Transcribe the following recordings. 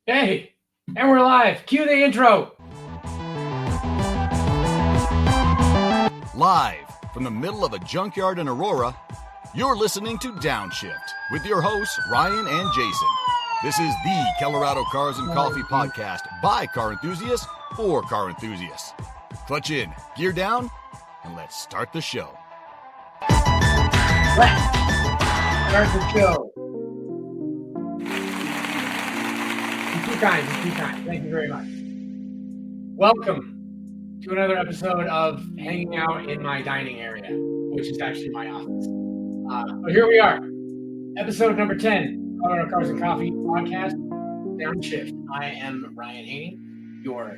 Hey, and we're live. Cue the intro. Live from the middle of a junkyard in Aurora, you're listening to Downshift with your hosts, Ryan and Jason. This is the Colorado Cars and Coffee podcast by car enthusiasts for car enthusiasts. Clutch in, gear down, and let's start the show. Let's start the show. Two times. Thank you very much. Welcome to another episode of hanging out in my dining area, which is actually my office. But here we are, episode number 10, Colorado Cars and Coffee podcast, Downshift. I am Ryan Haney, your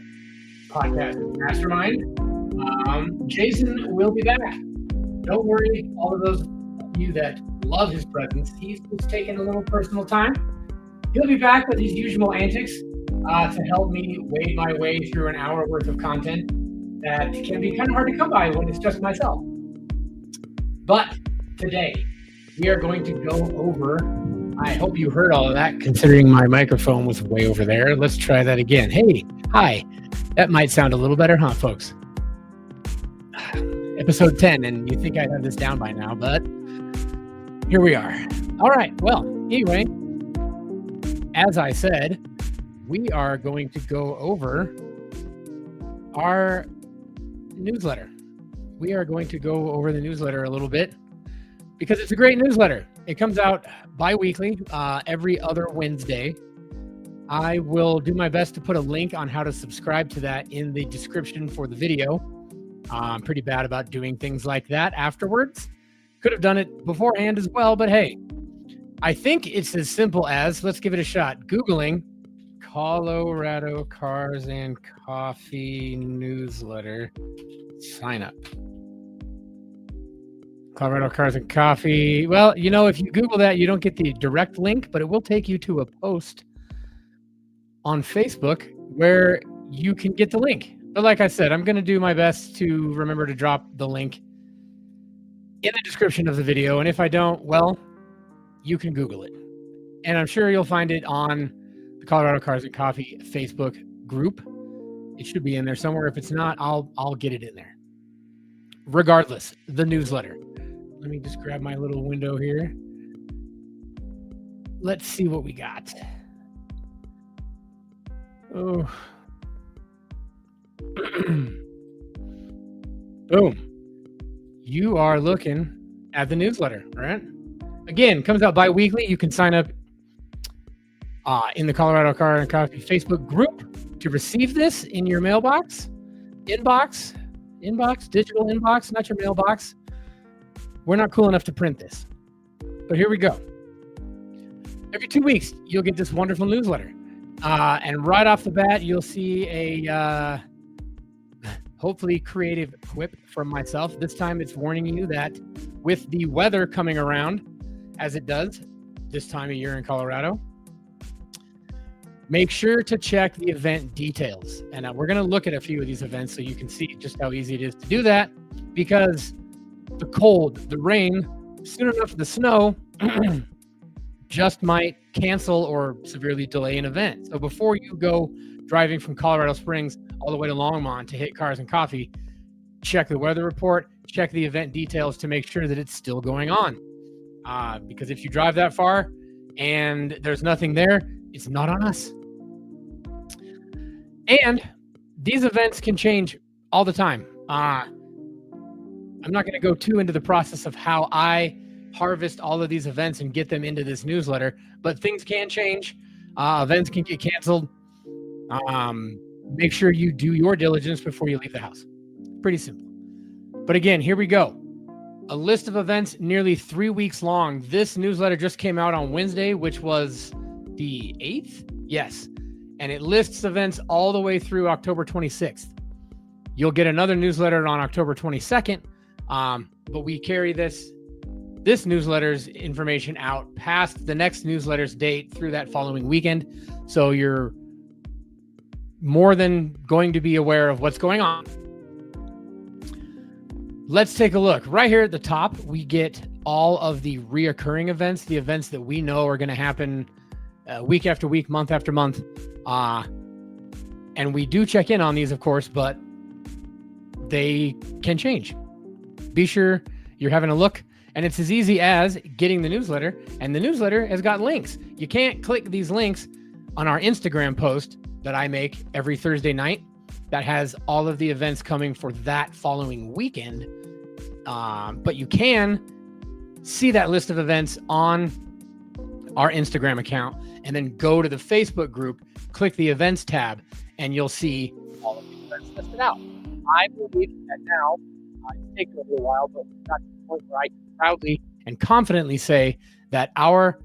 podcast mastermind. Jason will be back. Don't worry, all of those of you that love his presence, he's just taking a little personal time. He'll be back with his usual antics to help me wade my way through an hour worth of content that can be kind of hard to come by when it's just myself. But today, we are going to go over, I hope you heard all of that, considering my microphone was way over there. Let's try that again. Hey, hi. That might sound a little better, huh, folks? Episode 10, and you think I'd have this down by now, but here we are. All right, well, anyway, as I said, we are going to go over our newsletter. We are going to go over the newsletter a little bit because it's a great newsletter. It comes out bi-weekly, every other Wednesday. I will do my best to put a link on how to subscribe to that in the description for the video. I'm pretty bad about doing things like that afterwards. Could have done it beforehand as well, but hey, I think it's as simple as, let's give it a shot, Googling Colorado Cars and Coffee newsletter sign up. Colorado Cars and Coffee. Well, you know, if you Google that, you don't get the direct link, but it will take you to a post on Facebook where you can get the link. But like I said, I'm going to do my best to remember to drop the link in the description of the video. And if I don't, well, you can Google it. And I'm sure you'll find it on the Colorado Cars and Coffee Facebook group. It should be in there somewhere. If it's not, I'll get it in there. Regardless, the newsletter. Let me just grab my little window here. Let's see what we got. Oh. Boom. You are looking at the newsletter, right? Again, comes out bi-weekly. You can sign up in the Colorado Car and Coffee Facebook group to receive this in your mailbox, inbox, digital inbox, not your mailbox. We're not cool enough to print this, but here we go. Every 2 weeks, you'll get this wonderful newsletter. And right off the bat, you'll see a hopefully creative quip from myself. This time it's warning you that with the weather coming around, as it does this time of year in Colorado, make sure to check the event details. And we're going to look at a few of these events so you can see just how easy it is to do that, because the cold, the rain, soon enough the snow just might cancel or severely delay an event. So before you go driving from Colorado Springs all the way to Longmont to hit Cars and Coffee, check the weather report, check the event details to make sure that it's still going on. Because if you drive that far and there's nothing there, it's not on us. And these events can change all the time. I'm not going to go too into the process of how I harvest all of these events and get them into this newsletter, but things can change. Events can get canceled. Make sure you do your diligence before you leave the house. Pretty simple. But again, here we go. A list of events nearly 3 weeks long. This newsletter just came out on Wednesday, which was the 8th? Yes. And it lists events all the way through October 26th. You'll get another newsletter on October 22nd. But we carry this newsletter's information out past the next newsletter's date through that following weekend. So you're more than going to be aware of what's going on. Let's take a look. Right here at the top, we get all of the reoccurring events, the events that we know are going to happen week after week, month after month. And we do check in on these, of course, but they can change. Be sure you're having a look. And it's as easy as getting the newsletter. And the newsletter has got links. You can't click these links on our Instagram post that I make every Thursday night that has all of the events coming for that following weekend. But you can see that list of events on our Instagram account and then go to the Facebook group, click the events tab, and you'll see all of the events listed out. I believe that now, it's taken a little while, but we've got to the point where I can proudly and confidently say that our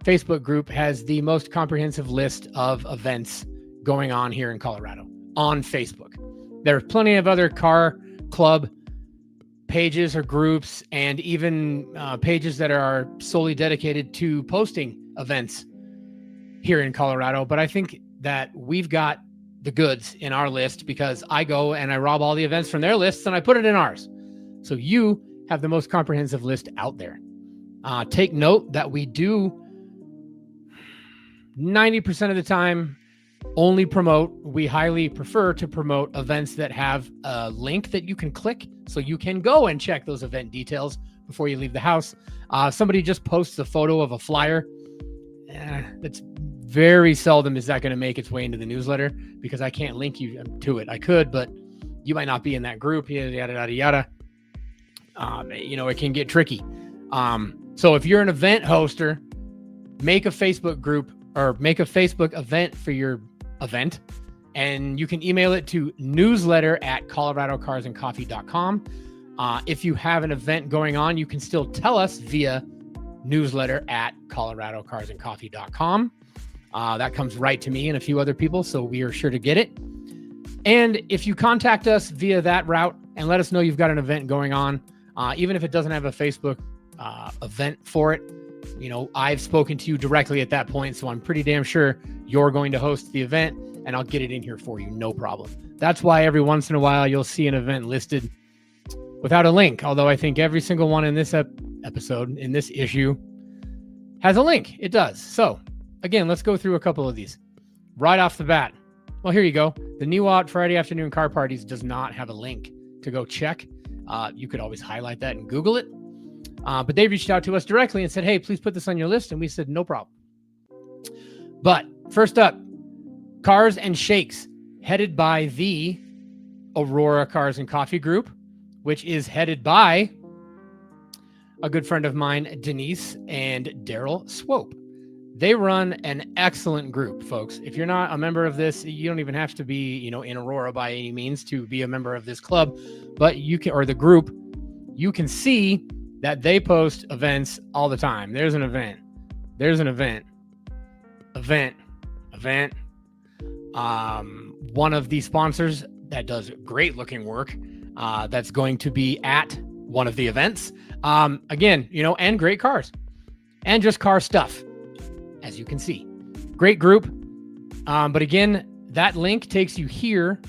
Facebook group has the most comprehensive list of events going on here in Colorado on Facebook. There are plenty of other car club pages or groups, and even pages that are solely dedicated to posting events here in Colorado. But I think that we've got the goods in our list because I go and I rob all the events from their lists and I put it in ours. So you have the most comprehensive list out there. Take note that we do 90% of the time only promote. We highly prefer to promote events that have a link that you can click so you can go and check those event details before you leave the house. Somebody just posts a photo of a flyer. That's very seldom is that going to make its way into the newsletter because I can't link you to it. I could, but you might not be in that group, yada, yada, yada. It can get tricky. So if you're an event hoster, make a Facebook group or make a Facebook event for your event, and you can email it to newsletter@coloradocarsandcoffee.com. If you have an event going on, you can still tell us via newsletter@coloradocarsandcoffee.com. That comes right to me and a few other people, so we are sure to get it. And if you contact us via that route and let us know you've got an event going on, even if it doesn't have a Facebook event for it, I've spoken to you directly at that point, so I'm pretty damn sure you're going to host the event, and I'll get it in here for you, no problem. That's why every once in a while you'll see an event listed without a link, although I think every single one in this episode, in this issue, has a link. It does. So, again, let's go through a couple of these. Right off the bat, well, here you go. The NEWOT Friday Afternoon Car Parties does not have a link to go check. You could always highlight that and Google it. But they reached out to us directly and said, hey, please put this on your list. And we said, no problem. But first up, Cars and Shakes, headed by the Aurora Cars and Coffee Group, which is headed by a good friend of mine, Denise and Daryl Swope. They run an excellent group, folks. If you're not a member of this, you don't even have to be, in Aurora by any means to be a member of this club, but you can, or the group, you can see that they post events all the time. There's an event. There's an event. Event. One of the sponsors that does great looking work, that's going to be at one of the events. Again, and great cars and just car stuff, as you can see. Great group. But again, that link takes you here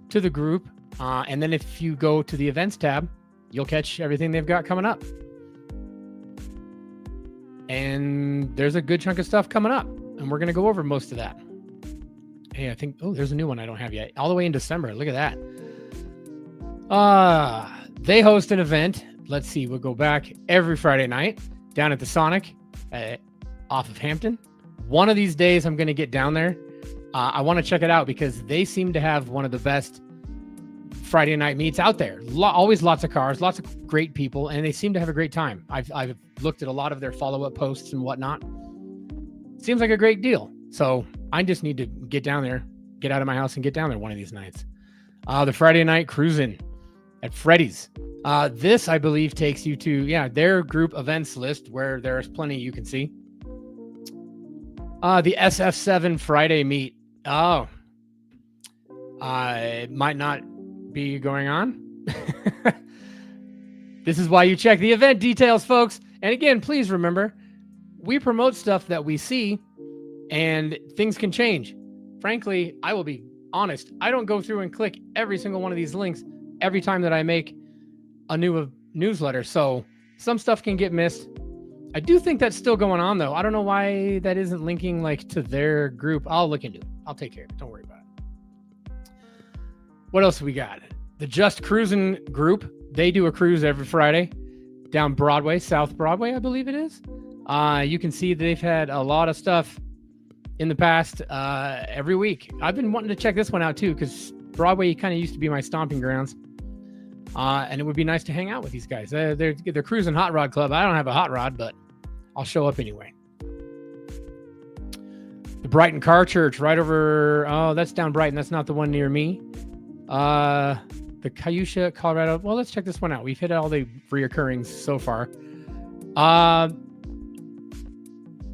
to the group. And then if you go to the events tab, you'll catch everything they've got coming up. And there's a good chunk of stuff coming up, and we're going to go over most of that. Hey, I think, there's a new one I don't have yet. All the way in December. Look at that. They host an event. Let's see. We'll go back every Friday night down at the Sonic off of Hampton. One of these days, I'm going to get down there. I want to check it out because they seem to have one of the best Friday night meets out there. Always lots of cars, lots of great people, and they seem to have a great time. I've looked at a lot of their follow-up posts and whatnot. Seems like a great deal. So I just need to get down there, get out of my house and get down there one of these nights. The Friday night cruising at Freddy's. This, I believe, takes you to, their group events list where there's plenty you can see. The SF7 Friday meet. It might not be going on. This is why you check the event details, folks. And again, please remember, we promote stuff that we see and things can change. Frankly, I will be honest. I don't go through and click every single one of these links every time that I make a new newsletter. So some stuff can get missed. I do think that's still going on, though. I don't know why that isn't linking like to their group. I'll look into it. I'll take care of it. Don't worry about it. What else we got? The Just Cruising group. They do a cruise every Friday down Broadway, South Broadway, I believe it is. You can see they've had a lot of stuff in the past every week. I've been wanting to check this one out too, because Broadway kind of used to be my stomping grounds. And it would be nice to hang out with these guys. They're cruising hot rod club. I don't have a hot rod, but I'll show up anyway. The Brighton Car Church right over. Oh, that's down Brighton. That's not the one near me. The Cayuga, Colorado. Well, let's check this one out. We've hit all the reoccurrings so far.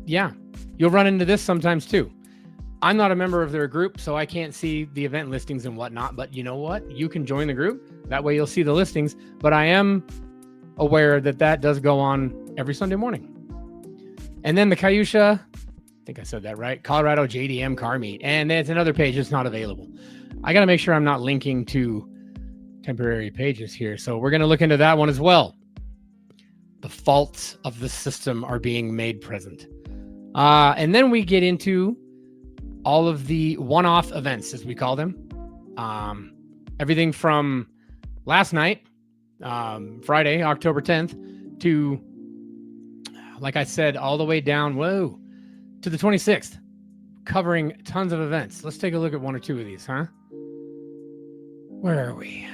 Yeah, you'll run into this sometimes too. I'm not a member of their group, so I can't see the event listings and whatnot, but you know what? You can join the group. That way you'll see the listings, but I am aware that that does go on every Sunday morning. And then the Cayuga, I think I said that right, Colorado JDM car meet. And it's another page that's not available. I got to make sure I'm not linking to temporary pages here. So we're going to look into that one as well. The faults of the system are being made present. And then we get into all of the one-off events, as we call them. Everything from last night, Friday, October 10th, to, like I said, all the way down, to the 26th, covering tons of events. Let's take a look at one or two of these, huh? Where are we?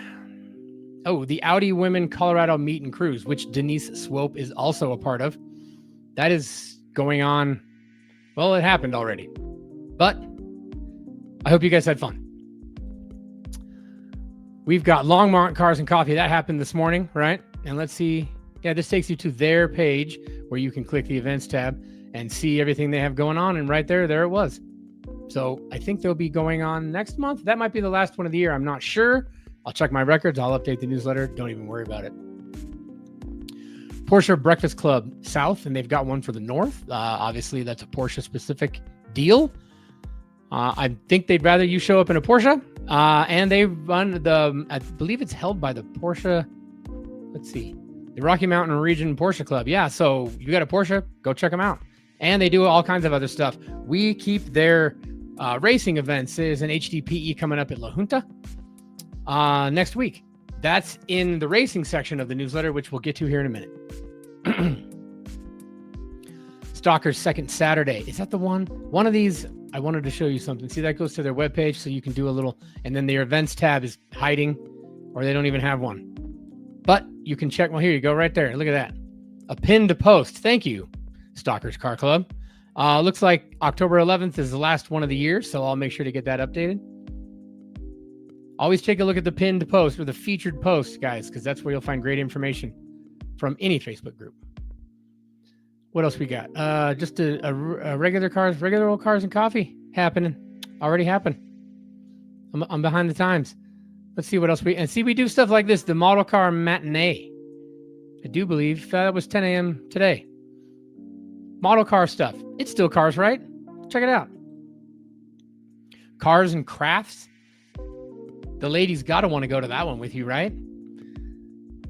Oh, the Audi Women Colorado Meet and Cruise, which Denise Swope is also a part of. That is going on. Well, it happened already. But I hope you guys had fun. We've got Longmont Cars and Coffee. That happened this morning, right? And let's see. Yeah, this takes you to their page where you can click the events tab and see everything they have going on. And right there it was. So I think they'll be going on next month. That might be the last one of the year. I'm not sure. I'll check my records. I'll update the newsletter. Don't even worry about it. Porsche Breakfast Club South, and they've got one for the North. Obviously, that's a Porsche-specific deal. I think they'd rather you show up in a Porsche. And they run I believe it's held by the Porsche. Let's see. The Rocky Mountain Region Porsche Club. Yeah, so you got a Porsche, go check them out. And they do all kinds of other stuff. We keep their racing events. There's an HDPE coming up at La Junta next week. That's in the racing section of the newsletter, which we'll get to here in a minute. Stalker's Second Saturday. Is that the one? One of these, I wanted to show you something. See, that goes to their webpage, so you can do a little, and then their events tab is hiding, or they don't even have one. But you can check. Well, here you go, right there. Look at that. A pinned post. Thank you, Stalker's Car Club. Looks like October 11th is the last one of the year, so I'll make sure to get that updated. Always take a look at the pinned post or the featured post, guys, because that's where you'll find great information from any Facebook group. What else we got? Just a regular old cars and coffee happening. Already happened. I'm behind the times. Let's see what else we do stuff like this. The model car matinee. I do believe that was 10 a.m. today. Model car stuff. It's still cars, right? Check it out. Cars and crafts. The ladies got to want to go to that one with you, right?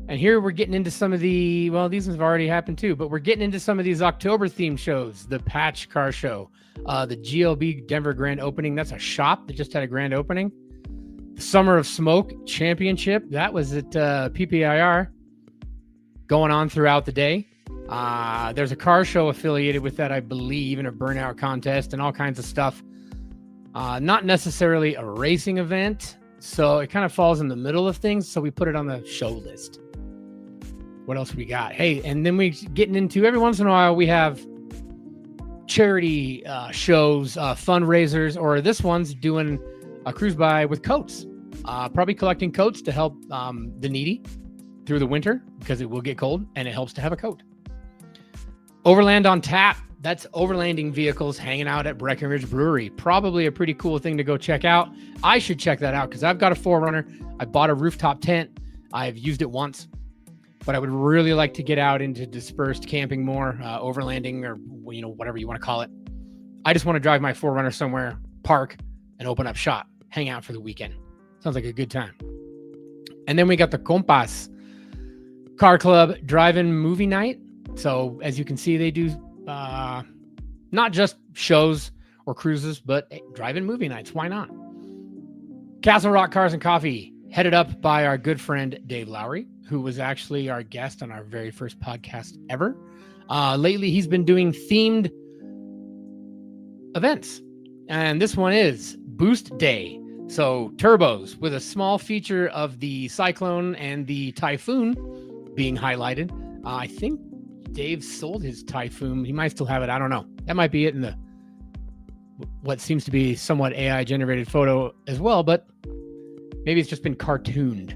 And here we're getting into some of the, well, these have already happened too, but we're getting into some of these October themed shows. The Patch Car Show, the GLB Denver Grand Opening. That's a shop that just had a grand opening. The Summer of Smoke Championship. That was at PPIR, going on throughout the day. There's a car show affiliated with that, I believe, and a burnout contest and all kinds of stuff. Not necessarily a racing event, so it kind of falls in the middle of things, so we put it on the show list. What else we got? Hey, and then we getting into, every once in a while, we have charity shows, fundraisers, or this one's doing a cruise by with coats. Probably collecting coats to help the needy through the winter, because it will get cold, and it helps to have a coat. Overland on Tap. That's overlanding vehicles hanging out at Breckenridge Brewery. Probably a pretty cool thing to go check out. I should check that out because I've got a 4Runner. I bought a rooftop tent. I've used it once, but I would really like to get out into dispersed camping more, overlanding, or whatever you want to call it. I just want to drive my 4Runner somewhere, park, and open up shop, hang out for the weekend. Sounds like a good time. And then we got the Compas Car Club Drive-In Movie Night. So as you can see, they do not just shows or cruises, but drive-in movie nights. Why not? Castle Rock Cars and Coffee, headed up by our good friend Dave Lowry, who was actually our guest on our very first podcast ever. Lately, he's been doing themed events, and this one is Boost Day. So turbos with a small feature of the Cyclone and the Typhoon being highlighted. I think Dave sold his Typhoon. He might still have it. I don't know. That might be it in the what seems to be somewhat AI generated photo as well, but maybe it's just been cartooned.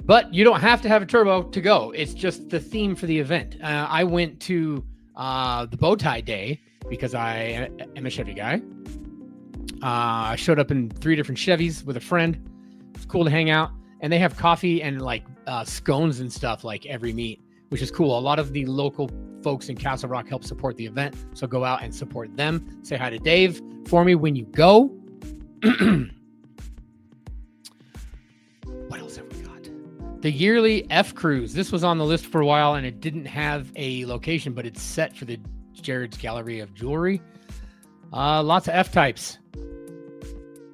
But you don't have to have a turbo to go. It's just the theme for the event. I went to the bow tie day because I am a Chevy guy. I showed up in 3 different Chevys with a friend. It's cool to hang out. And they have coffee and like scones and stuff like every meet, which is cool. A lot of the local folks in Castle Rock help support the event. So go out and support them. Say hi to Dave for me when you go. What else have we got? The yearly F Cruise. This was on the list for a while and it didn't have a location, but it's set for the Jared's Gallery of Jewelry. Lots of F types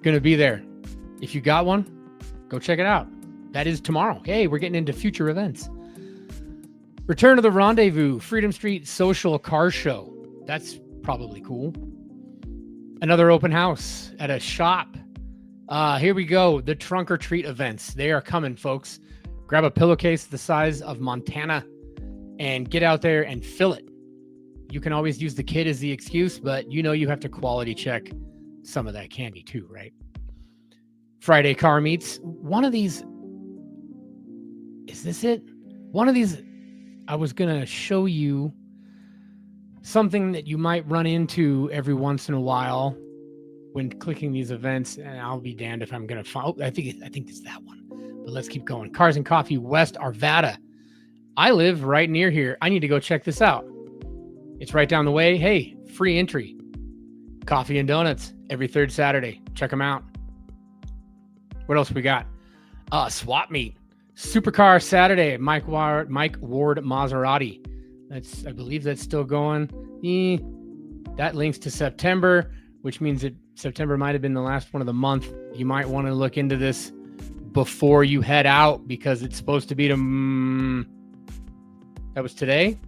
going to be there. If you got one, go check it out. That is tomorrow. Hey, we're getting into future events. Return of the Rendezvous, Freedom Street Social Car Show. That's probably cool. Another open house at a shop. Here we go. The Trunk or Treat events. They are coming, folks. Grab a pillowcase the size of Montana and get out there and fill it. You can always use the kid as the excuse, but you know you have to quality check some of that candy too, right? Friday car meets. One of these, is this it? One of these, I was going to show you something that you might run into every once in a while when clicking these events, and I'll be damned if I'm going to find, I think it's that one, but let's keep going. Cars and Coffee West Arvada. I live right near here. I need to go check this out. It's right down the way. Hey, free entry. Coffee and donuts every 3rd Saturday. Check them out. What else we got? Swap meet. Supercar Saturday. Mike Ward Maserati. I believe that's still going. That links to September, which means that September might have been the last one of the month. You might want to look into this before you head out because it's supposed to be that was today.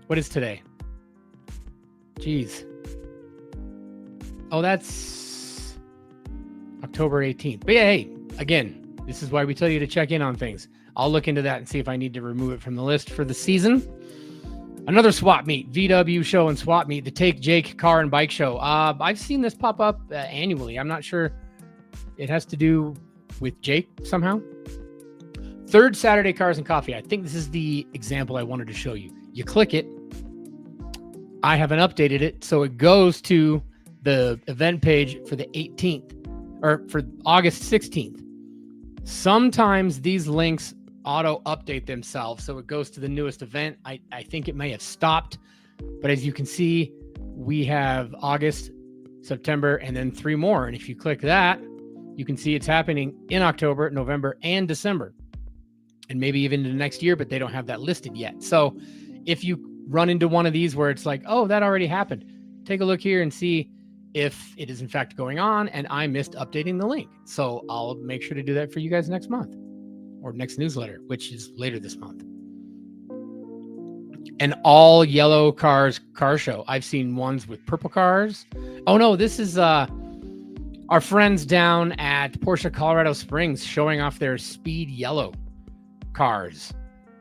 What is today? Jeez. Oh, that's October 18th. But yeah, hey, again, this is why we tell you to check in on things. I'll look into that and see if I need to remove it from the list for the season. Another swap meet, VW show and swap meet, the Take Jake Car and Bike Show. I've seen this pop up annually. I'm not sure it has to do with Jake somehow. 3rd Saturday Cars and Coffee. I think this is the example I wanted to show you. You click it. I haven't updated it, so it goes to the event page for the 18th or for August 16th. Sometimes these links auto update themselves, so it goes to the newest event. I think it may have stopped, but as you can see, we have August, September, and then 3 more. And if you click that, you can see it's happening in October, November, and December, and maybe even into next year, but they don't have that listed yet. So if you run into one of these where it's like, oh, that already happened, take a look here and see if it is in fact going on and I missed updating the link. So I'll make sure to do that for you guys next month or next newsletter, which is later this month. An all yellow cars car show. I've seen ones with purple cars. Oh no, this is our friends down at Porsche Colorado Springs showing off their speed yellow cars.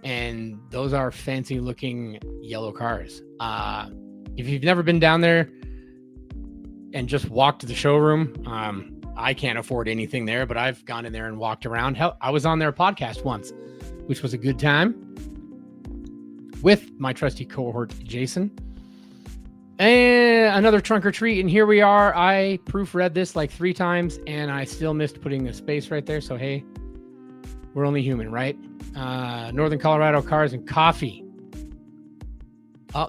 And those are fancy looking yellow cars. If you've never been down there and just walked to the showroom, I can't afford anything there, but I've gone in there and walked around. Hell, I was on their podcast once, which was a good time with my trusty cohort, Jason. And another trunk or treat. And here we are. I proofread this like 3 times and I still missed putting a space right there. So, hey, we're only human, right? Northern Colorado Cars and Coffee.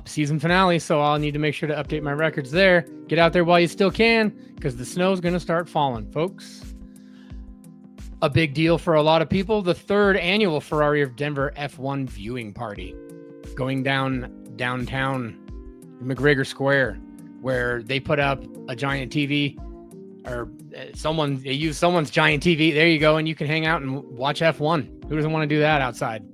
Season finale, so I'll need to make sure to update my records there. Get out there while you still can, because the snow's going to start falling, folks. A big deal for a lot of people, the third annual Ferrari of Denver F1 viewing party going downtown McGregor Square, where they put up a giant TV, or they use someone's giant TV. There you go. And you can hang out and watch F1. Who doesn't want to do that outside?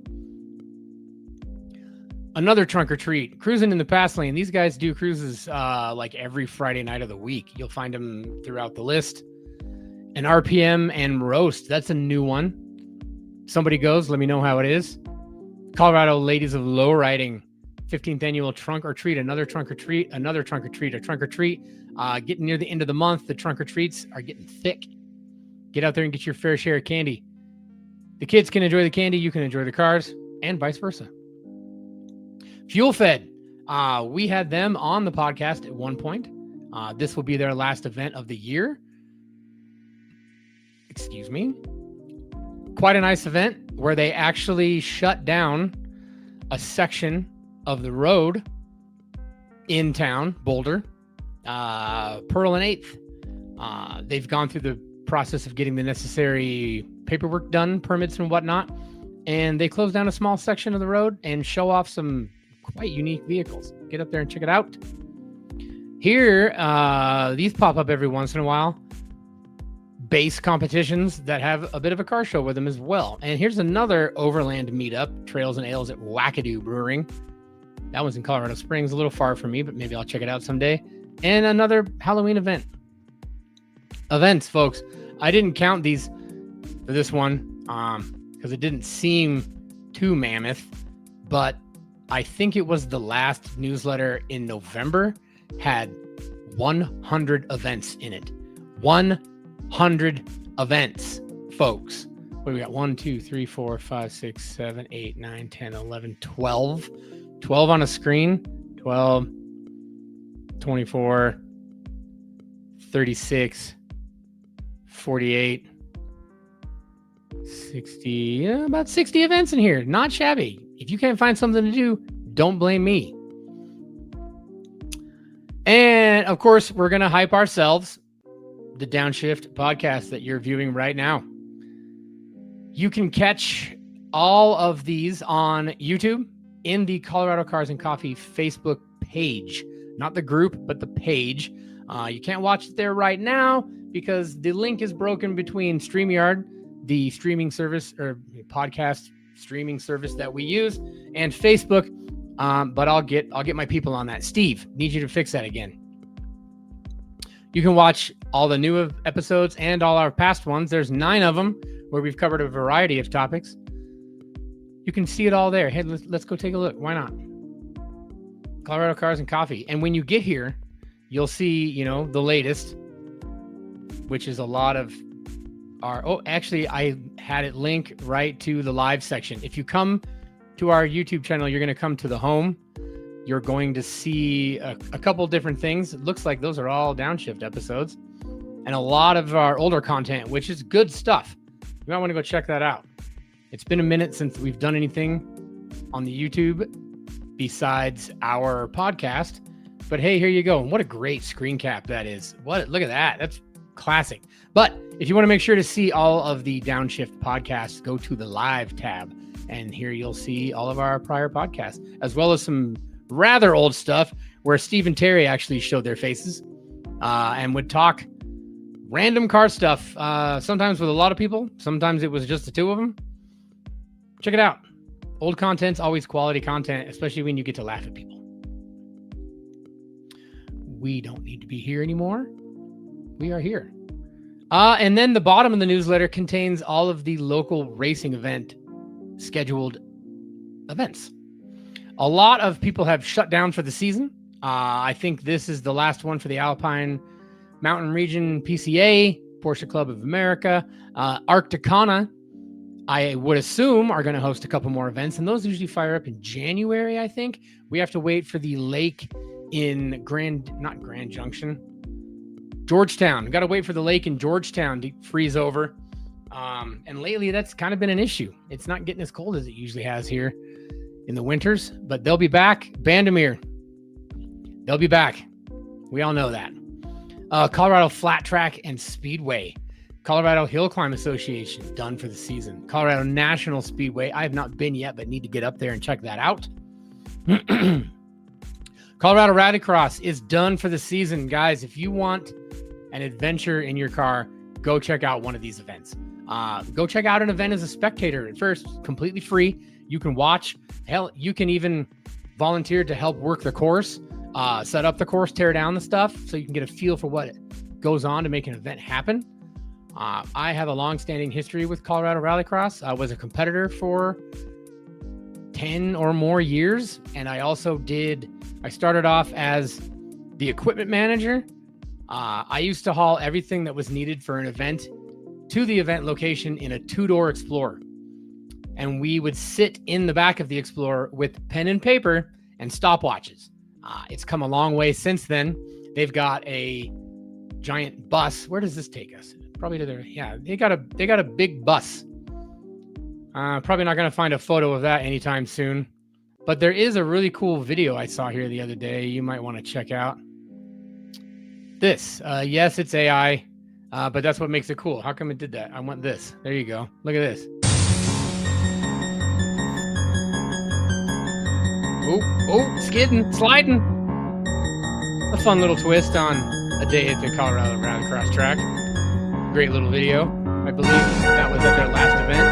Another trunk or treat, cruising in the pass lane. These guys do cruises like every Friday night of the week. You'll find them throughout the list. An RPM and roast. That's a new one. Somebody goes, let me know how it is. Colorado Ladies of Lowriding, 15th annual trunk or treat. Another trunk or treat. Another trunk or treat. A trunk or treat. Getting near the end of the month, the trunk or treats are getting thick. Get out there and get your fair share of candy. The kids can enjoy the candy. You can enjoy the cars, and vice versa. Fuel Fed. We had them on the podcast at one point. This will be their last event of the year. Excuse me. Quite a nice event where they actually shut down a section of the road in town, Boulder, Pearl and 8th. They've gone through the process of getting the necessary paperwork done, permits and whatnot, and they closed down a small section of the road and show off some quite unique vehicles. Get up there and check it out. Here, these pop up every once in a while. Base competitions that have a bit of a car show with them as well. And here's another overland meetup, Trails and Ales at Wackadoo Brewing. That one's in Colorado Springs, a little far from me, but maybe I'll check it out someday. And another Halloween event. Events, folks. I didn't count these for this one because it didn't seem too mammoth, but I think it was the last newsletter in November had 100 events in it. 100 events, folks. What do we got? 1, 2, 3, 4, 5, 6, 7, 8, 9, 10, 11, 12. 12 on a screen. 12, 24, 36, 48, 60, about 60 events in here. Not shabby. If you can't find something to do, don't blame me. And of course, we're going to hype ourselves. The Downshift podcast that you're viewing right now. You can catch all of these on YouTube in the Colorado Cars and Coffee Facebook page. Not the group, but the page. You can't watch it there right now because the link is broken between StreamYard, the streaming service or podcast streaming service that we use, and Facebook. But I'll get my people on that. Steve, need you to fix that again. You can watch all the new episodes and all our past ones. There's 9 of them where we've covered a variety of topics. You can see it all there. Hey, let's go take a look. Why not? Colorado Cars and Coffee. And when you get here, you'll see, the latest, which is a lot of our... actually, I had it link right to the live section. If you come to our YouTube channel, you're going to come to the home. You're going to see a couple different things. It looks like those are all Downshift episodes and a lot of our older content, which is good stuff. You might want to go check that out. It's been a minute since we've done anything on the YouTube besides our podcast, but hey, here you go. And what a great screen cap that is. Look at that. That's classic. But if you want to make sure to see all of the Downshift podcasts, go to the live tab, and here you'll see all of our prior podcasts, as well as some rather old stuff where Steve and Terry actually showed their faces and would talk random car stuff, sometimes with a lot of people. Sometimes it was just the two of them. Check it out. Old content's always quality content, especially when you get to laugh at people. We don't need to be here anymore. We are here. And then the bottom of the newsletter contains all of the local racing event scheduled events. A lot of people have shut down for the season. I think this is the last one for the Alpine Mountain Region PCA, Porsche Club of America. Arcticana, I would assume, are going to host a couple more events, and those usually fire up in January, I think. We have to wait for the lake in Georgetown. We've got to wait for the lake in Georgetown to freeze over. And lately, that's kind of been an issue. It's not getting as cold as it usually has here in the winters, but they'll be back. Bandamere, they'll be back. We all know that. Colorado Flat Track and Speedway. Colorado Hill Climb Association, done for the season. Colorado National Speedway, I have not been yet, but need to get up there and check that out. Colorado Rallycross is done for the season. Guys, if you want an adventure in your car, go check out one of these events. Go check out an event as a spectator at first, completely free. You can watch. Hell, you can even volunteer to help work the course, set up the course, tear down the stuff, so you can get a feel for what goes on to make an event happen. I have a long-standing history with Colorado Rallycross. I was a competitor for 10 or more years, and I started off as the equipment manager. I used to haul everything that was needed for an event to the event location in a 2-door Explorer. And we would sit in the back of the Explorer with pen and paper and stopwatches. It's come a long way since then. They've got a giant bus. Where does this take us? Probably to their, yeah, they got a big bus. Probably not going to find a photo of that anytime soon. But there is a really cool video I saw here the other day you might want to check out. This, yes, it's AI, but that's what makes it cool. How come it did that? I want this. There you go. Look at this. Oh, skidding, sliding. A fun little twist on a day at the Colorado Rallycross track. Great little video. I believe that was at their last event.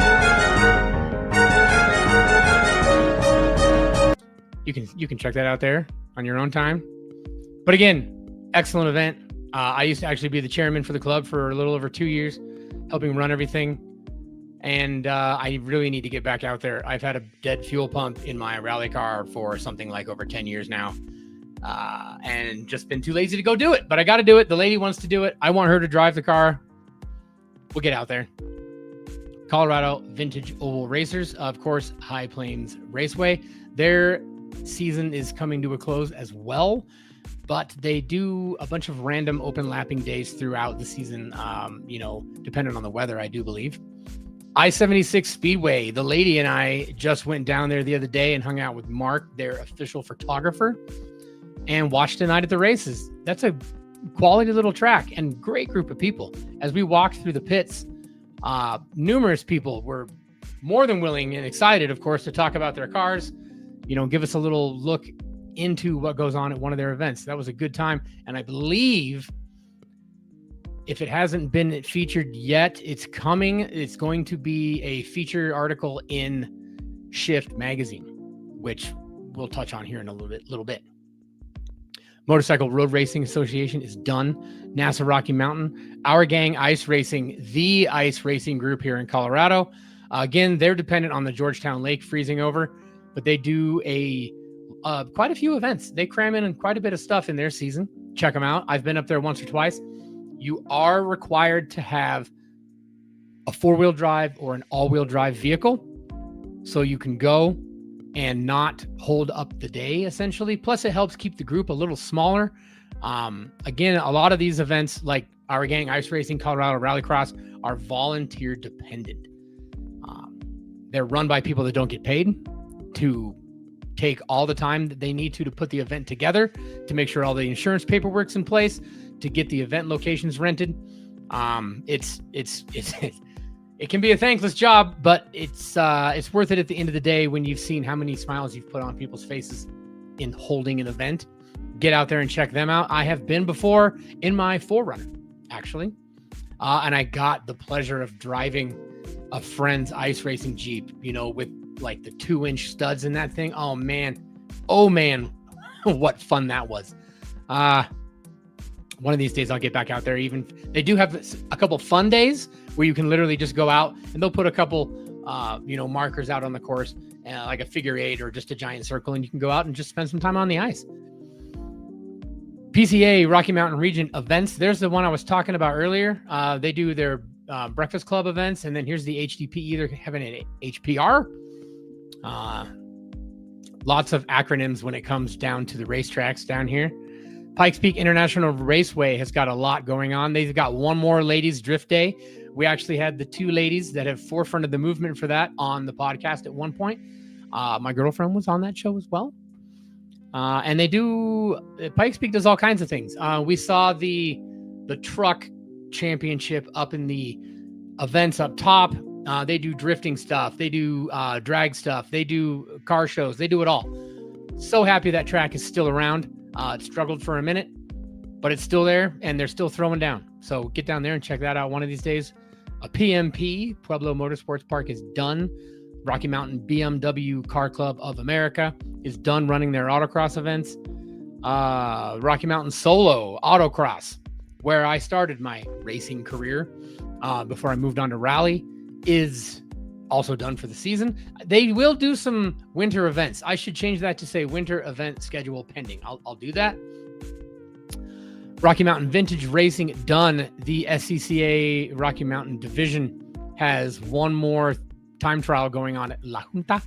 You can check that out there on your own time. But again, excellent event. I used to actually be the chairman for the club for a little over 2 years, helping run everything. And I really need to get back out there. I've had a dead fuel pump in my rally car for something like over 10 years now. And just been too lazy to go do it. But I got to do it. The lady wants to do it. I want her to drive the car. We'll get out there. Colorado Vintage Oval Racers, of course, High Plains Raceway. Their season is coming to a close as well, but they do a bunch of random open lapping days throughout the season, depending on the weather, I do believe. I-76 Speedway, the lady and I just went down there the other day and hung out with Mark, their official photographer, and watched a night at the races. That's a quality little track and great group of people. As we walked through the pits, numerous people were more than willing and excited, of course, to talk about their cars, give us a little look into what goes on at one of their events. That was a good time. And I believe if it hasn't been featured yet, it's coming. It's going to be a feature article in Shift magazine, which we'll touch on here in a little bit. Motorcycle Road Racing Association is done. NASA Rocky Mountain, Our Gang Ice Racing, the ice racing group here in Colorado. Again, they're dependent on the Georgetown Lake freezing over, but they do quite a few events. They cram in quite a bit of stuff in their season. Check them out. I've been up there once or twice. You are required to have a 4-wheel drive or an all-wheel drive vehicle so you can go and not hold up the day, essentially. Plus, it helps keep the group a little smaller. Again, a lot of these events, like Our Gang Ice Racing, Colorado Rallycross, are volunteer dependent. They're run by people that don't get paid to take all the time that they need to put the event together, to make sure all the insurance paperwork's in place, to get the event locations rented. It can be a thankless job, but it's worth it at the end of the day when you've seen how many smiles you've put on people's faces in holding an event. Get out there and check them out. I have been before in my 4Runner, actually, and I got the pleasure of driving a friend's ice racing Jeep, with like the 2-inch studs in that thing. Oh man, what fun that was. One of these days I'll get back out there. Even they do have a couple fun days where you can literally just go out and they'll put a couple, markers out on the course, like a figure 8 or just a giant circle, and you can go out and just spend some time on the ice. PCA Rocky Mountain Region events. There's the one I was talking about earlier. They do their Breakfast Club events, and then here's the HDP. They're having an HPR. Lots of acronyms when it comes down to the racetracks down here. Pikes Peak International Raceway has got a lot going on. They've got one more ladies drift day. We actually had the 2 ladies that have forefronted the movement for that on the podcast at one point. My girlfriend was on that show as well. And Pikes Peak does all kinds of things. We saw the truck championship up in the events up top. They do drifting stuff. They do drag stuff. They do car shows. They do it all. So happy that track is still around. It struggled for a minute, but it's still there, and they're still throwing down. So get down there and check that out one of these days. A PMP, Pueblo Motorsports Park, is done. Rocky Mountain BMW Car Club of America is done running their autocross events. Rocky Mountain Solo Autocross, where I started my racing career before I moved on to rally, is also done for the season. They will do some winter events. I should change that to say winter event schedule pending. I'll do that. Rocky Mountain Vintage Racing done. The SCCA Rocky Mountain Division has one more time trial going on at La Junta.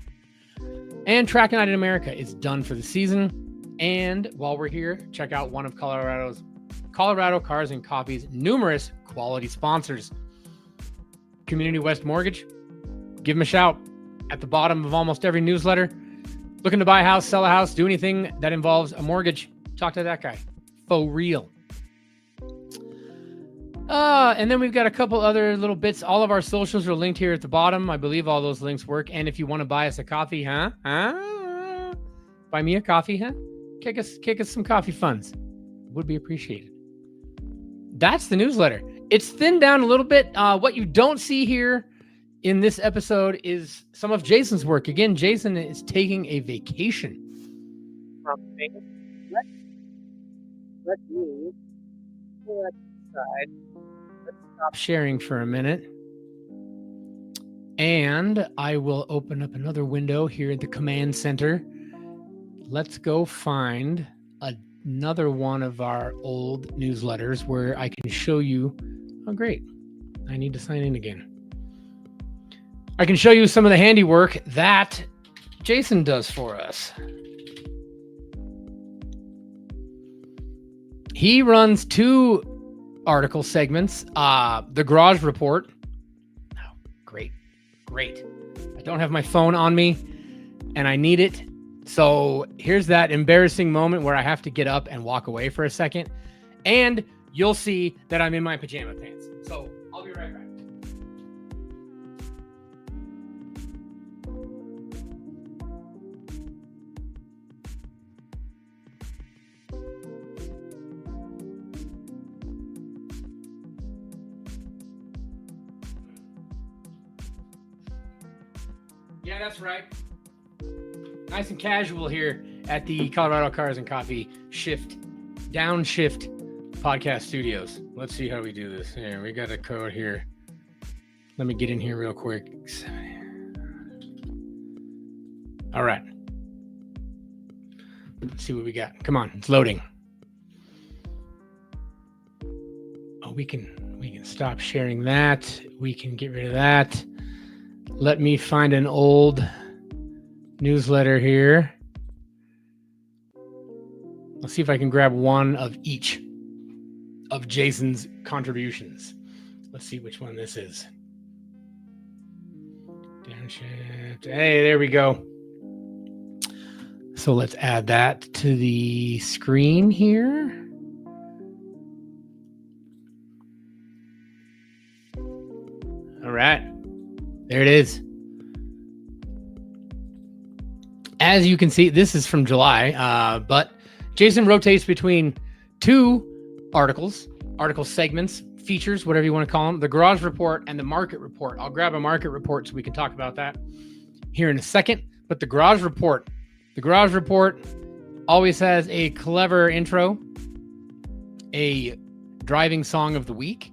And Track Night in America is done for the season. And while we're here, check out one of Colorado Cars and Coffee's numerous quality sponsors. Community West Mortgage, give them a shout at the bottom of almost every newsletter. Looking to buy a house, sell a house, do anything that involves a mortgage, talk to that guy. For real. And then we've got a couple other little bits. All of our socials are linked here at the bottom. I believe all those links work. And if you want to buy us a coffee, buy me a coffee, kick us some coffee funds. Would be appreciated. That's the newsletter. It's thinned down a little bit. What you don't see here in this episode is some of Jason's work. Again, Jason is taking a vacation from things. Let me pull that aside. Let's stop sharing for a minute. And I will open up another window here at the command center. Let's go find another one of our old newsletters where I can show you. Oh, great. I need to sign in again. I can show you some of the handiwork that Jason does for us. He runs 2 article segments. The Garage Report. Oh, great. I don't have my phone on me, and I need it. So here's that embarrassing moment where I have to get up and walk away for a second. And you'll see that I'm in my pajama pants. So I'll be right back. Yeah, that's right. Nice and casual here at the Colorado Cars and Coffee Downshift podcast studios. Let's see how we do this. Here, we got a code here. Let me get in here real quick. All right. Let's see what we got. Come on, it's loading. Oh, we can stop sharing that. We can get rid of that. Let me find an old newsletter here. Let's see if I can grab one of each of Jason's contributions. Let's see which one this is. Downshift. Hey, there we go. So let's add that to the screen here. All right. There it is. As you can see, this is from July, but Jason rotates between 2 article segments, features, whatever you want to call them, the Garage Report and the Market Report. I'll grab a Market Report so we can talk about that here in a second. But the Garage Report always has a clever intro, a driving song of the week,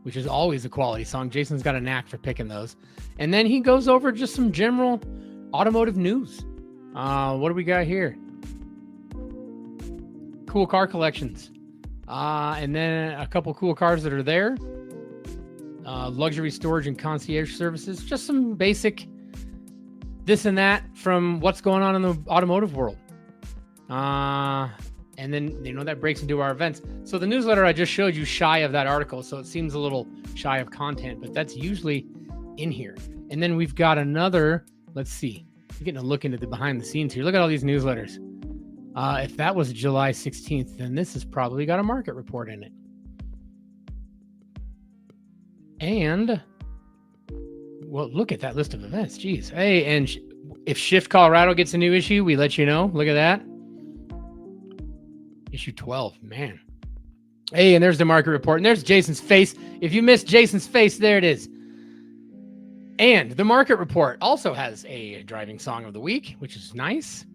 which is always a quality song. Jason's got a knack for picking those. And then he goes over just some general automotive news. What do we got here? Cool car collections. And then a couple cool cars that are there. Luxury storage and concierge services. Just some basic this and that from what's going on in the automotive world. And then, that breaks into our events. So the newsletter I just showed you shy of that article. So it seems a little shy of content, but that's usually in here. And then we've got another, let's see. We're getting a look into the behind the scenes here. Look at all these newsletters. If that was July 16th, then this has probably got a Market Report in it. And, well, look at that list of events. Jeez. Hey, and if Shift Colorado gets a new issue, we let you know. Look at that. Issue 12, man. Hey, and there's the market report. And there's Jason's face. If you missed Jason's face, there it is. And the market report also has a driving song of the week, which is nice.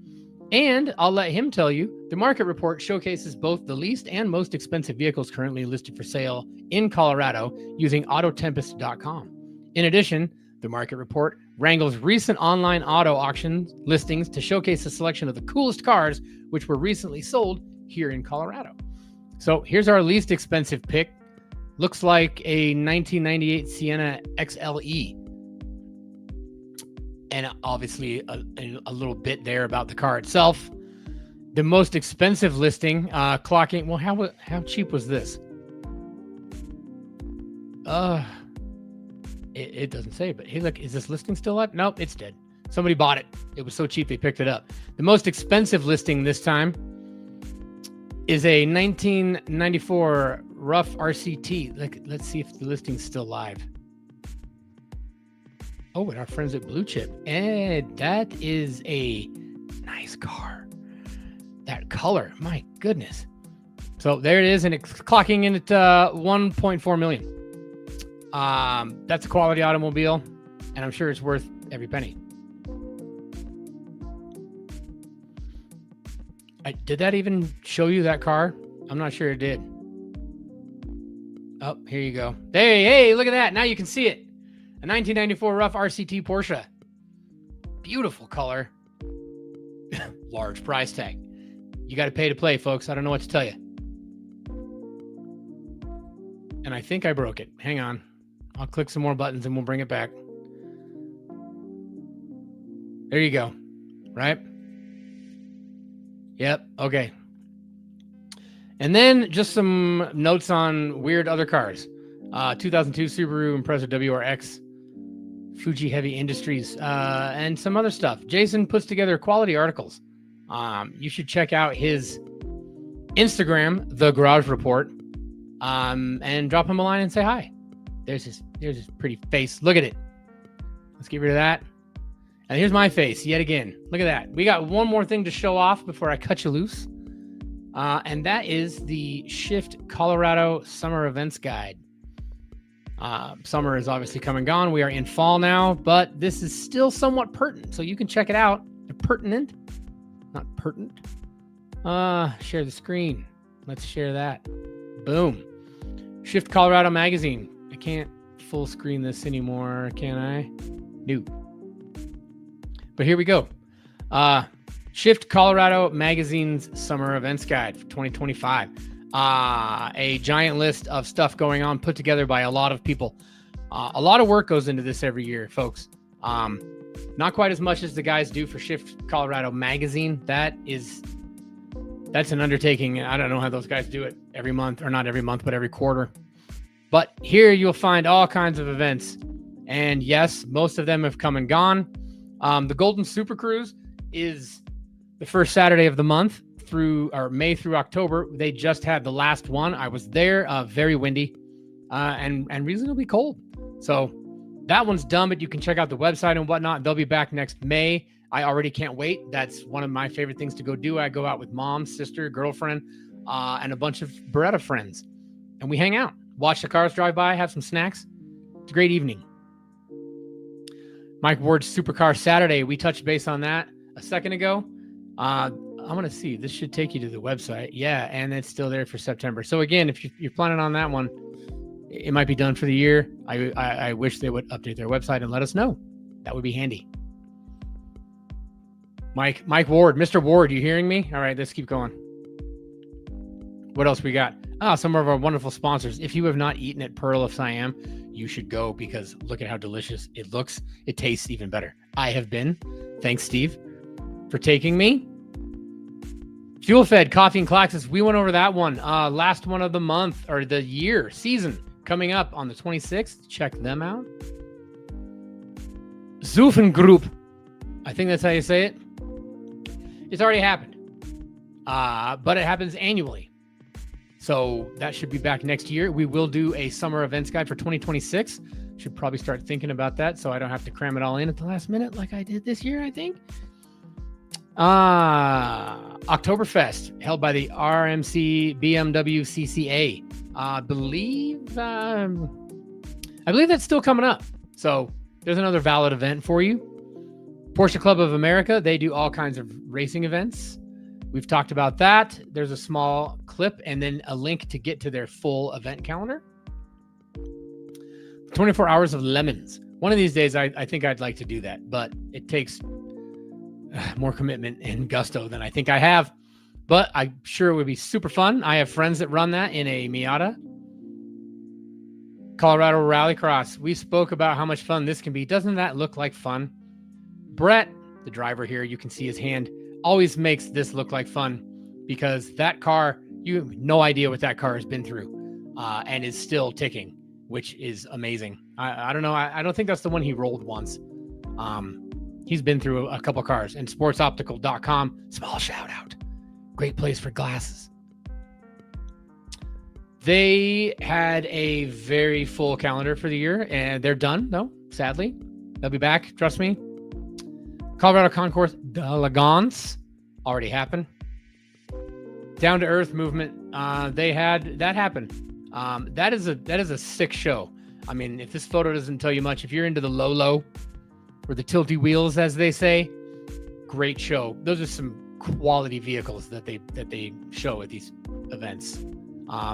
And I'll let him tell you, the market report showcases both the least and most expensive vehicles currently listed for sale in Colorado using Autotempest.com. In addition, the market report wrangles recent online auto auction listings to showcase a selection of the coolest cars which were recently sold here in Colorado. So here's our least expensive pick. Looks like a 1998 Sienna XLE. And obviously a little bit there about the car itself. The most expensive listing, clocking. Well, how cheap was this? It doesn't say, but hey, look, is this listing still up? Nope, it's dead. Somebody bought it. It was so cheap they picked it up. The most expensive listing this time is a 1994 rough RCT. Let's see if the listing's still live. Oh, and our friends at Blue Chip. And that is a nice car. That color, my goodness. So there it is, and it's clocking in at 1.4 million. That's a quality automobile, and I'm sure it's worth every penny. Did that even show you that car? I'm not sure it did. Oh, here you go. Hey, look at that. Now you can see it. A 1994 rough RCT Porsche. Beautiful color. Large price tag. You got to pay to play, folks. I don't know what to tell you. And I think I broke it. Hang on. I'll click some more buttons and we'll bring it back. There you go. Right? Yep. Okay. And then just some notes on weird other cars. 2002 Subaru Impreza WRX. Fuji Heavy Industries, and some other stuff. Jason puts together quality articles. You should check out his Instagram, The Garage Report, and drop him a line and say hi. There's his pretty face. Look at it. Let's get rid of that. And here's my face yet again. Look at that. We got one more thing to show off before I cut you loose. And that is the Shift Colorado Summer Events Guide. Summer is obviously come and gone. We are in fall now, but this is still somewhat pertinent, so you can check it out. Pertinent, not pertinent. Share the screen. Let's share that. Boom. Shift Colorado magazine. I can't full screen this anymore, can I? No. But here we go. Shift Colorado magazine's summer events guide for 2025. A giant list of stuff going on put together by a lot of people. A lot of work goes into this every year, folks. Not quite as much as the guys do for Shift Colorado magazine. That's an undertaking. I don't know how those guys do it every month, or not every month, but every quarter. But here you'll find all kinds of events. And yes, most of them have come and gone. The Golden Super Cruise is the first Saturday of the month through May through October. They just had the last one. I was there, very windy and reasonably cold. So that one's done, but you can check out the website and whatnot. They'll be back next May. I already can't wait. That's one of my favorite things to go do. I go out with mom, sister, girlfriend, and a bunch of Beretta friends. And we hang out, watch the cars drive by, have some snacks. It's a great evening. Mike Ward's Supercar Saturday. We touched base on that a second ago. I'm going to see. This should take you to the website. Yeah, and it's still there for September. So again, if you're planning on that one, it might be done for the year. I wish they would update their website and let us know. That would be handy. Mike Ward, Mr. Ward, you hearing me? All right, let's keep going. What else we got? Some of our wonderful sponsors. If you have not eaten at Pearl of Siam, you should go, because look at how delicious it looks. It tastes even better. I have been. Thanks, Steve, for taking me. Fuel Fed Coffee and Klaxis. We went over that one. Last one of the month, or the year, season, coming up on the 26th. Check them out. Zoofengroup. I think that's how you say it. It's already happened. But it happens annually. So that should be back next year. We will do a summer events guide for 2026. Should probably start thinking about that so I don't have to cram it all in at the last minute like I did this year, I think. Oktoberfest held by the RMC BMW CCA. I believe that's still coming up. So there's another valid event for you. Porsche Club of America, they do all kinds of racing events. We've talked about that. There's a small clip and then a link to get to their full event calendar. 24 Hours of Lemons. One of these days, I think I'd like to do that, but it takes more commitment and gusto than I think I have. But I'm sure it would be super fun. I have friends that run that in a Miata. Colorado Rallycross. We spoke about how much fun this can be. Doesn't that look like fun? Brett, the driver here, you can see his hand, always makes this look like fun because that car, you have no idea what that car has been through and is still ticking, which is amazing. I don't know. I don't think that's the one he rolled once. He's been through a couple cars. And sportsoptical.com, small shout out. Great place for glasses. They had a very full calendar for the year, and they're done, though, sadly. They'll be back, trust me. Colorado Concours d'Elegance already happened. Down to Earth movement, they had that happen. That is a sick show. I mean, if this photo doesn't tell you much, if you're into the low or the tilty wheels, as they say, great show. Those are some quality vehicles that they show at these events.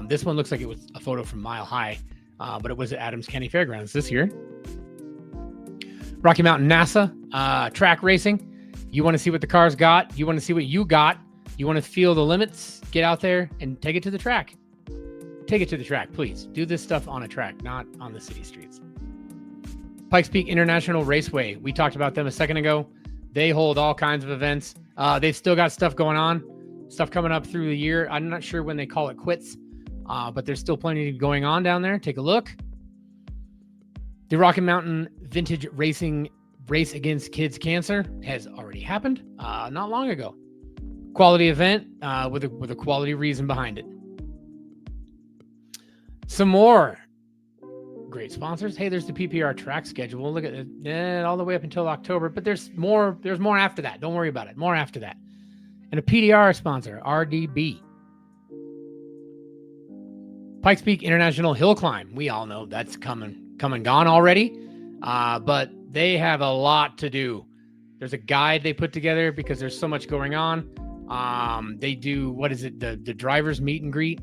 This one looks like it was a photo from Mile High, but it was at Adams County Fairgrounds this year. Rocky Mountain NASA, track racing. You want to see what the cars got. You want to see what you got. You want to feel the limits. Get out there and take it to the track. Take it to the track, please. Do this stuff on a track, not on the city streets. Pikes Peak International Raceway. We talked about them a second ago. They hold all kinds of events. They've still got stuff going on, stuff coming up through the year. I'm not sure when they call it quits, but there's still plenty going on down there. Take a look. The Rocky Mountain Vintage Racing Race Against Kids Cancer has already happened not long ago. Quality event with a quality reason behind it. Some more great sponsors. Hey, there's the PPR track schedule. Look at it, all the way up until October, but there's more after that. Don't worry about it. More after that. And a PDR sponsor, RDB. Pikes Peak International Hill Climb. We all know that's come and gone already, but they have a lot to do. There's a guide they put together because there's so much going on. They do, the drivers meet and greet.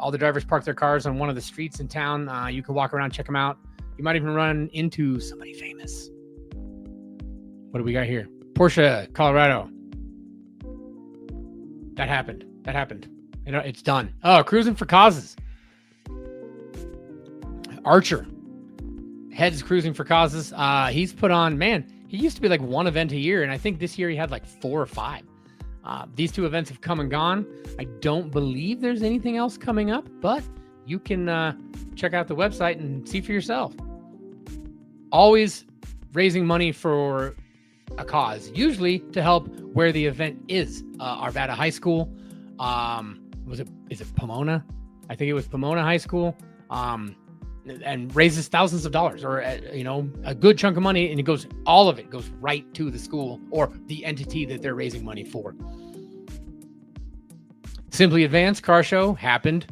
All the drivers park their cars on one of the streets in town. You can walk around, check them out. You might even run into somebody famous. What do we got here? Porsche, Colorado. That happened. You know, it's done. Oh, Cruising for Causes. Archer. Heads Cruising for Causes. He's put on, he used to be like one event a year, and I think this year he had like 4 or 5. These 2 events have come and gone. I don't believe there's anything else coming up, but you can check out the website and see for yourself. Always raising money for a cause, usually to help where the event is. Arvada High School. Is it Pomona? I think it was Pomona High School. And raises thousands of dollars or, a good chunk of money. And all of it goes right to the school or the entity that they're raising money for. Simply Advanced Car Show happened.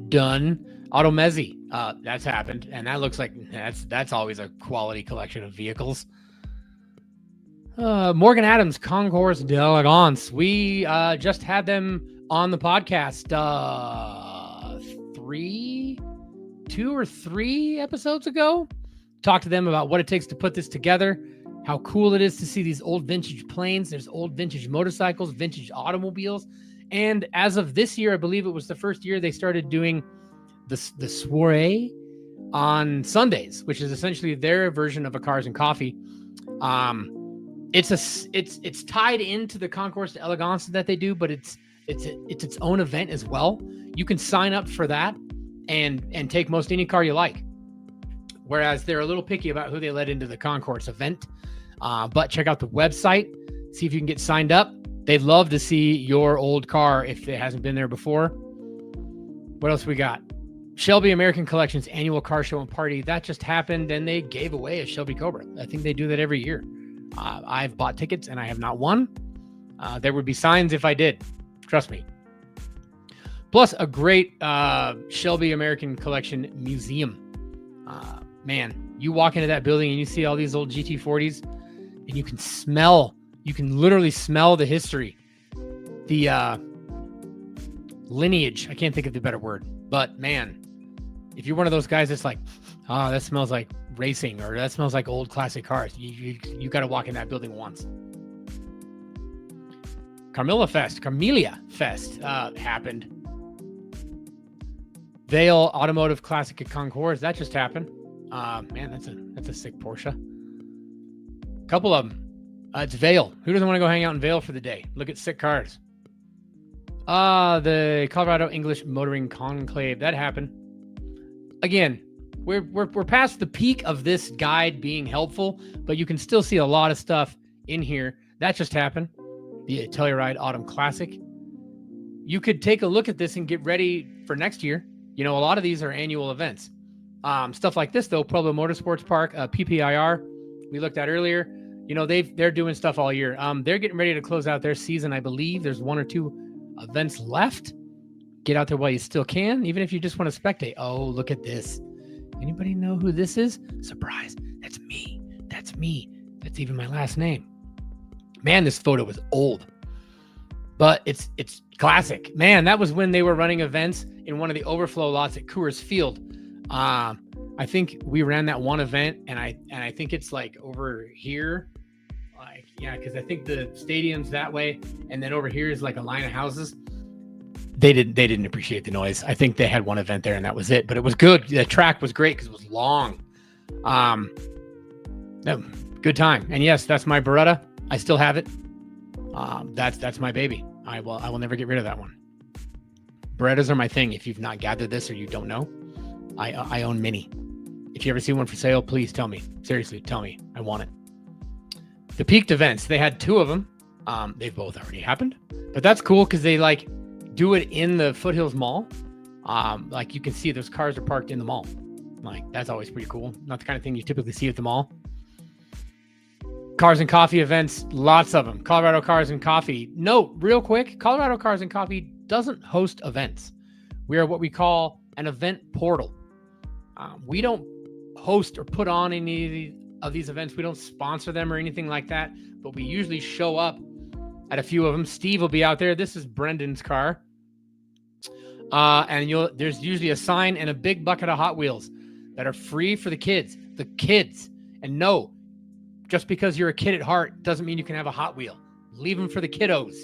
Done. Automezzi, that's happened. And that looks like that's always a quality collection of vehicles. Morgan Adams, Concours d'Elegance. We just had them on the podcast 2 or 3 episodes ago. Talked to them about what it takes to put this together, how cool it is to see these old vintage planes. There's old vintage motorcycles, vintage automobiles. And as of this year, I believe it was the first year they started doing the soiree on Sundays, which is essentially their version of a Cars and Coffee. It's tied into the Concours d'Elegance that they do, but it's its own event as well. You can sign up for that and take most any car you like. Whereas they're a little picky about who they let into the Concours event. But check out the website, see if you can get signed up. They'd love to see your old car if it hasn't been there before. What else we got? Shelby American Collections annual car show and party. That just happened, and they gave away a Shelby Cobra. I think they do that every year. I've bought tickets, and I have not won. There would be signs if I did. Trust me. Plus, a great Shelby American Collection museum. Man, you walk into that building, and you see all these old GT40s, and you can literally smell the history. The lineage. I can't think of the better word. But, man, if you're one of those guys that's like, oh, that smells like racing, or that smells like old classic cars, you got to walk in that building once. Carmelia Fest happened. Vale Automotive Classic at Concours, that just happened. Man, that's a sick Porsche. Couple of them. It's Vale. Who doesn't want to go hang out in Vale for the day? Look at sick cars. The Colorado English Motoring Conclave, that happened. Again, we're past the peak of this guide being helpful, but you can still see a lot of stuff in here. That just happened. The Telluride Autumn Classic. You could take a look at this and get ready for next year. You know, a lot of these are annual events. Stuff like this, though, Pueblo Motorsports Park, PPIR, we looked at earlier. You know, they're doing stuff all year. They're getting ready to close out their season. I believe there's 1 or 2 events left. Get out there while you still can, even if you just want to spectate. Oh, look at this. Anybody know who this is? Surprise. That's me. That's That's even my last name. Man, this photo was old, but it's classic. Man, that was when they were running events in one of the overflow lots at Coors Field. I think we ran that one event, and I think it's like over here. Like, yeah, because I think the stadium's that way, and then over here is like a line of houses. They didn't appreciate the noise. I think they had one event there, and that was it. But it was good. The track was great because it was long. Good time. And yes, that's my Beretta. I still have it. That's my baby. I will never get rid of that one. Berettas are my thing. If you've not gathered this or you don't know, I own many. If you ever see one for sale, please tell me. Seriously, tell me. I want it. The peaked events, they had 2 of them. They've both already happened, but that's cool because they like do it in the Foothills Mall. Like you can see those cars are parked in the mall. Like that's always pretty cool. Not the kind of thing you typically see at the mall. Cars and Coffee events, lots of them. Colorado Cars and Coffee. Note, real quick, Colorado Cars and Coffee doesn't host events. We are what we call an event portal. We don't host or put on any of these events. We don't sponsor them or anything like that, but we usually show up at a few of them. Steve will be out there. This is Brendan's car. And there's usually a sign and a big bucket of Hot Wheels that are free for the kids. And no, just because you're a kid at heart doesn't mean you can have a Hot Wheel. Leave them for the kiddos.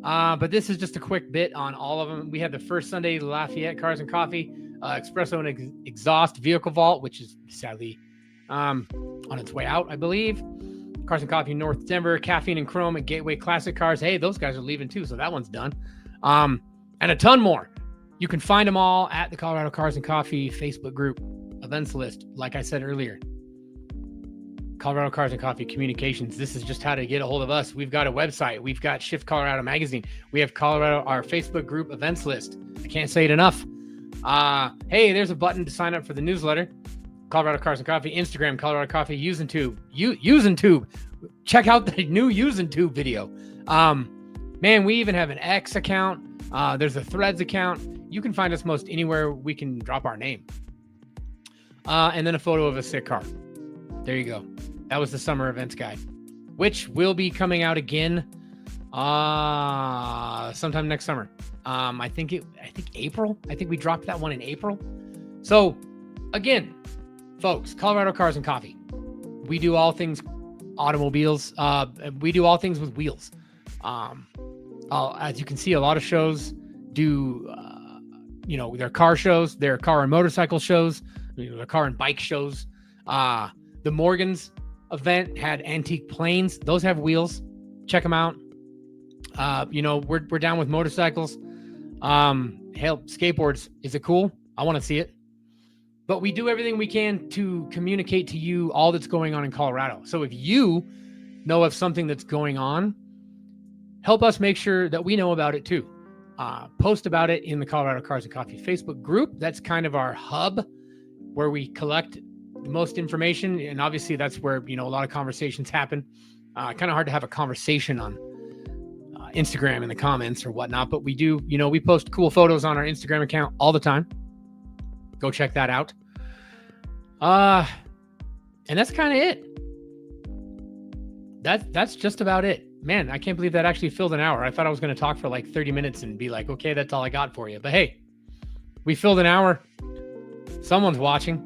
But this is just a quick bit on all of them. We have the first Sunday Lafayette Cars and Coffee, Espresso and Exhaust Vehicle Vault, which is sadly on its way out, I believe. Cars and Coffee North Denver, Caffeine and Chrome at Gateway Classic Cars. Hey, those guys are leaving too, so that one's done. And a ton more. You can find them all at the Colorado Cars and Coffee Facebook group events list. Like I said earlier, Colorado Cars and Coffee Communications. This is just how to get a hold of us. We've got a website. We've got Shift Colorado Magazine. We have our Facebook group events list. I can't say it enough. Hey, there's a button to sign up for the newsletter. Colorado Cars and Coffee, Instagram, Colorado Coffee, UseandTube. UseandTube. Check out the new UseandTube video. Man, we even have an X account. There's a Threads account. You can find us most anywhere we can drop our name. And then a photo of a sick car. There you go. That was the summer events guide, which will be coming out again sometime next summer. I think April. I think we dropped that one in April. So again, folks, Colorado Cars and Coffee. We do all things automobiles. We do all things with wheels. As you can see, a lot of shows do, their car shows, their car and motorcycle shows, their car and bike shows. The Morgan's event had antique planes. Those have wheels. Check them out. We're down with motorcycles. Hell, skateboards. Is it cool? I want to see it. But we do everything we can to communicate to you all that's going on in Colorado. So if you know of something that's going on, help us make sure that we know about it too. Post about it in the Colorado Cars and Coffee Facebook group. That's kind of our hub where we collect the most information. And obviously that's where, a lot of conversations happen. Kind of hard to have a conversation on Instagram in the comments or whatnot, but we do, we post cool photos on our Instagram account all the time. Go check that out. And that's kind of it. That's just about it. Man, I can't believe that actually filled an hour. I thought I was going to talk for like 30 minutes and be like, okay, that's all I got for you. But hey, we filled an hour. Someone's watching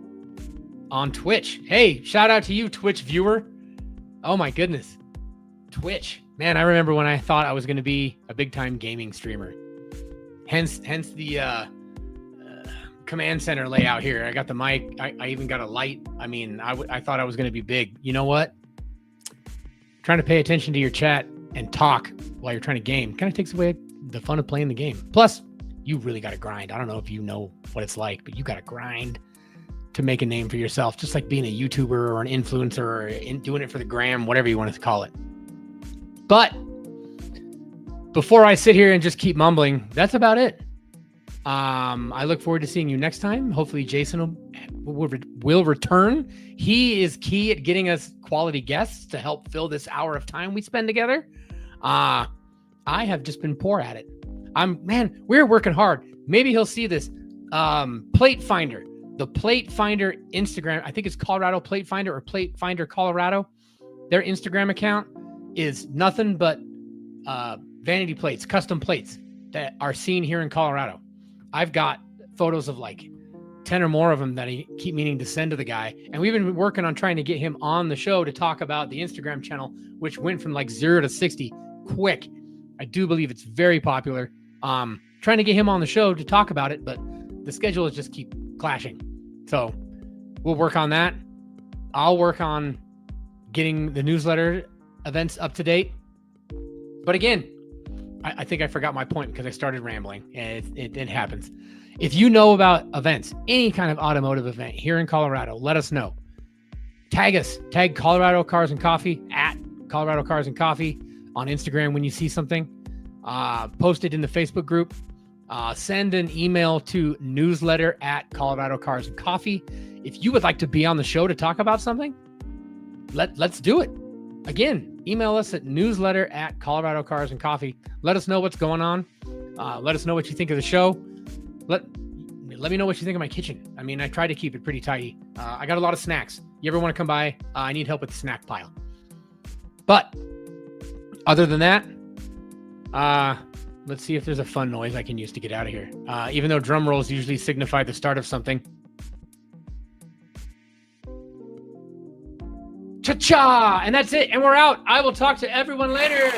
on Twitch. Hey, shout out to you, Twitch viewer. Oh my goodness. Twitch. Man, I remember when I thought I was going to be a big time gaming streamer. Hence the command center layout here. I got the mic. I even got a light. I mean, I thought I was going to be big. You know what? Trying to pay attention to your chat and talk while you're trying to game kind of takes away the fun of playing the game. Plus, you really got to grind. I don't know if you know what it's like, but you got to grind to make a name for yourself, just like being a YouTuber or an influencer or doing it for the gram, whatever you want to call it. But before I sit here and just keep mumbling, that's about it. I look forward to seeing you next time. Hopefully Jason will return. He is key at getting us quality guests to help fill this hour of time we spend together. I have just been poor at it. We're working hard. Maybe he'll see this. Plate Finder, the Plate Finder Instagram, I think it's Colorado Plate Finder or Plate Finder Colorado. Their Instagram account is nothing but vanity plates, custom plates that are seen here in Colorado. I've got photos of like 10 or more of them that I keep meaning to send to the guy. And we've been working on trying to get him on the show to talk about the Instagram channel, which went from like 0 to 60 quick. I do believe it's very popular. Trying to get him on the show to talk about it, but the schedules just keep clashing. So we'll work on that. I'll work on getting the newsletter events up to date. But again, I think I forgot my point because I started rambling, and it happens. If you know about events, any kind of automotive event here in Colorado, let us know. Tag us. Tag Colorado Cars and Coffee at Colorado Cars and Coffee on Instagram when you see something. Post it in the Facebook group. Send an email to newsletter at Colorado Cars and Coffee. If you would like to be on the show to talk about something, let's do it. Again, email us at newsletter at Colorado Cars and Coffee. Let us know what's going on. Let us know what you think of the show. Let me know what you think of my kitchen. I mean, I try to keep it pretty tidy. I got a lot of snacks. You ever want to come by? I need help with the snack pile. But other than that, let's see if there's a fun noise I can use to get out of here. Even though drum rolls usually signify the start of something. Cha-cha! And that's it. And we're out. I will talk to everyone later.